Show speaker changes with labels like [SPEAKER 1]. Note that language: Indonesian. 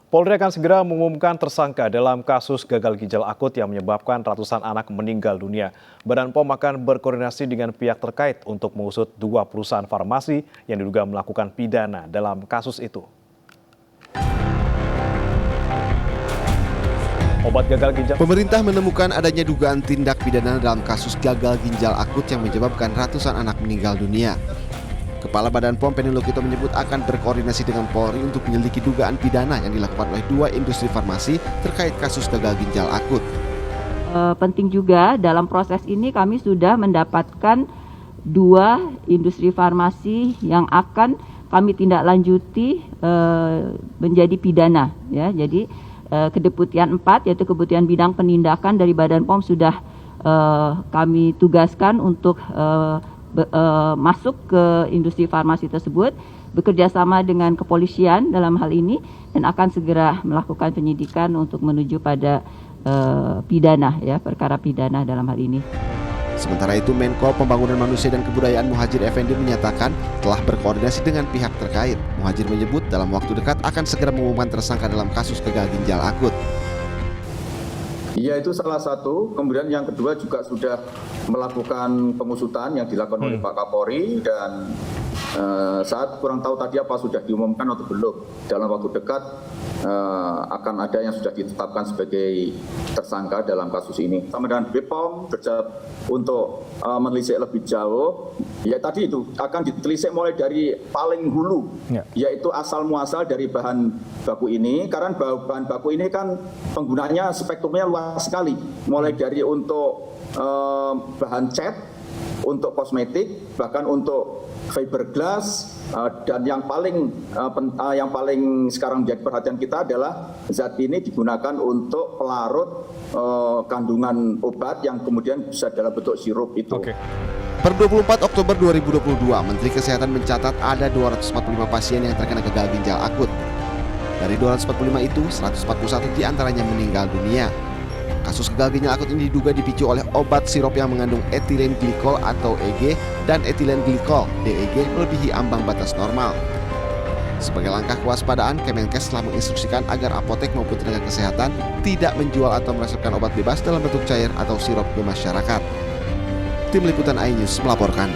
[SPEAKER 1] Polri akan segera mengumumkan tersangka dalam kasus gagal ginjal akut yang menyebabkan ratusan anak meninggal dunia. Badan POM akan berkoordinasi dengan pihak terkait untuk mengusut 2 perusahaan farmasi yang diduga melakukan pidana dalam kasus itu. Obat gagal ginjal.
[SPEAKER 2] Pemerintah menemukan adanya dugaan tindak pidana dalam kasus gagal ginjal akut yang menyebabkan ratusan anak meninggal dunia. Kepala Badan POM Penny Lokito menyebut akan berkoordinasi dengan Polri untuk menyelidiki dugaan pidana yang dilakukan oleh 2 industri farmasi terkait kasus gagal ginjal akut.
[SPEAKER 3] Penting juga dalam proses ini kami sudah mendapatkan 2 industri farmasi yang akan kami tindak lanjuti menjadi pidana. Ya, jadi Kedeputian 4 yaitu Kedeputian Bidang Penindakan dari Badan POM sudah kami tugaskan untuk masuk ke industri farmasi tersebut, bekerja sama dengan kepolisian dalam hal ini, dan akan segera melakukan penyidikan untuk menuju pada pidana, ya, perkara pidana dalam hal ini.
[SPEAKER 2] Sementara itu, Menko Pembangunan Manusia dan Kebudayaan Muhadjir Effendi menyatakan telah berkoordinasi dengan pihak terkait. Muhadjir menyebut dalam waktu dekat akan segera mengumumkan tersangka dalam kasus gagal ginjal akut.
[SPEAKER 4] Iya, itu salah satu. Kemudian yang kedua juga sudah melakukan pengusutan yang dilakukan oleh Pak Kapolri, dan saat kurang tahu tadi apa sudah diumumkan atau belum. Dalam waktu dekat akan ada yang sudah ditetapkan sebagai tersangka dalam kasus ini. Sama dengan BPOM kerja untuk menelisik lebih jauh. Ya tadi itu akan ditelisik mulai dari paling hulu, yaitu asal muasal dari bahan baku ini. Karena bahan baku ini kan penggunaannya spektrumnya luas sekali, mulai dari untuk bahan cat, untuk kosmetik, bahkan untuk fiberglass, dan yang paling sekarang menjadi perhatian kita adalah zat ini digunakan untuk pelarut kandungan obat yang kemudian bisa dalam bentuk sirup itu.
[SPEAKER 2] Per 24 Oktober 2022, Menteri Kesehatan mencatat ada 245 pasien yang terkena gagal ginjal akut. Dari 245 itu, 141 diantaranya meninggal dunia. Kasus gagal ginjal akut ini diduga dipicu oleh obat sirup yang mengandung etilen glikol atau EG dan etilen glikol DEG melebihi ambang batas normal. Sebagai langkah kewaspadaan, Kemenkes telah menginstruksikan agar apotek maupun tenaga kesehatan tidak menjual atau meresepkan obat bebas dalam bentuk cair atau sirup ke masyarakat. Tim Liputan iNews melaporkan.